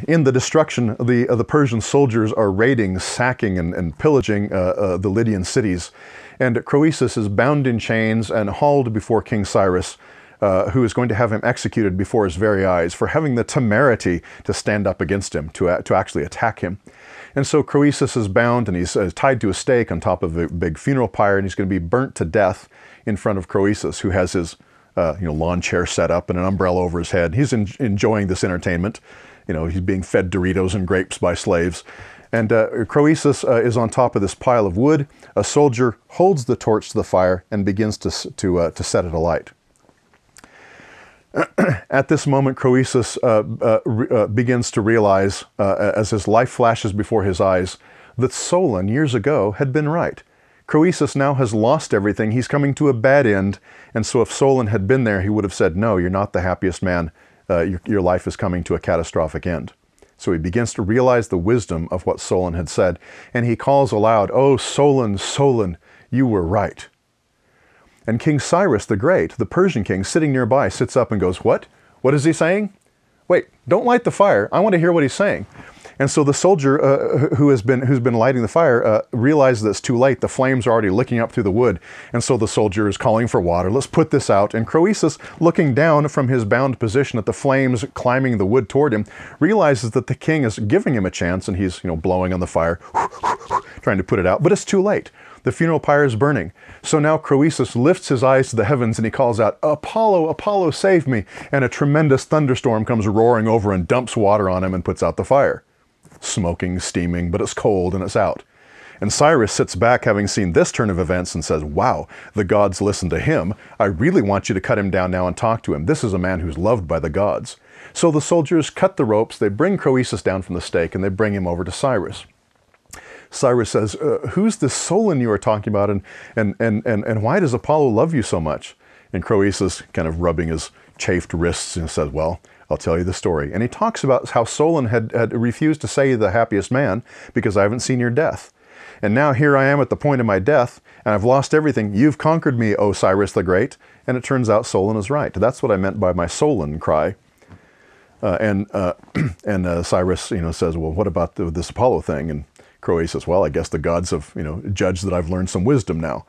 In the destruction, the Persian soldiers are raiding, sacking, and pillaging the Lydian cities. And Croesus is bound in chains and hauled before King Cyrus, who is going to have him executed before his very eyes for having the temerity to stand up against him, to actually attack him. And so Croesus is bound, and he's tied to a stake on top of a big funeral pyre, and he's going to be burnt to death in front of Croesus, who has his lawn chair set up and an umbrella over his head. He's enjoying this entertainment. He's being fed Doritos and grapes by slaves. And Croesus is on top of this pile of wood. A soldier holds the torch to the fire and begins to set it alight. At this moment, Croesus begins to realize, as his life flashes before his eyes, that Solon, years ago, had been right. Croesus now has lost everything. He's coming to a bad end. And so if Solon had been there, he would have said, no, you're not the happiest man. Your life is coming to a catastrophic end. So he begins to realize the wisdom of what Solon had said. And he calls aloud, oh, Solon, Solon, you were right. And King Cyrus the Great, the Persian king, sitting nearby, sits up and goes, what? What is he saying? Wait, don't light the fire. I want to hear what he's saying. And so the soldier who's been lighting the fire realizes that it's too late. The flames are already licking up through the wood. And so the soldier is calling for water. Let's put this out. And Croesus, looking down from his bound position at the flames climbing the wood toward him, realizes that the king is giving him a chance, and he's blowing on the fire, trying to put it out. But it's too late. The funeral pyre is burning. So now Croesus lifts his eyes to the heavens and he calls out, Apollo, Apollo, save me. And a tremendous thunderstorm comes roaring over and dumps water on him and puts out the fire. Smoking, steaming, but it's cold and it's out. And Cyrus sits back, having seen this turn of events, and says, wow, the gods listen to him. I really want you to cut him down now and talk to him. This is a man who's loved by the gods. So the soldiers cut the ropes, they bring Croesus down from the stake, and they bring him over to Cyrus. Cyrus says, who's this Solon you are talking about, and why does Apollo love you so much? And Croesus, kind of rubbing his chafed wrists, says, well, I'll tell you the story. And he talks about how Solon had refused to say the happiest man because I haven't seen your death. And now here I am at the point of my death, and I've lost everything. You've conquered me, O Cyrus the Great. And it turns out Solon is right. That's what I meant by my Solon cry. And Cyrus, says, well, what about this Apollo thing? And Croesus says, well, I guess the gods have, judged that I've learned some wisdom now.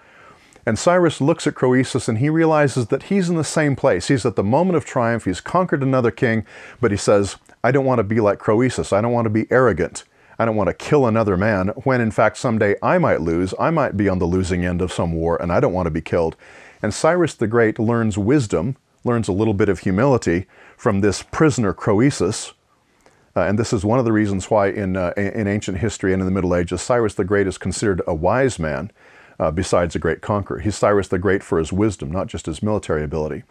And Cyrus looks at Croesus and he realizes that he's in the same place. He's at the moment of triumph. He's conquered another king, but he says, I don't want to be like Croesus. I don't want to be arrogant. I don't want to kill another man when, in fact, someday I might lose. I might be on the losing end of some war, and I don't want to be killed. And Cyrus the Great learns wisdom, learns a little bit of humility from this prisoner Croesus. And this is one of the reasons why in ancient history and in the Middle Ages, Cyrus the Great is considered a wise man besides a great conqueror. He's Cyrus the Great for his wisdom, not just his military ability.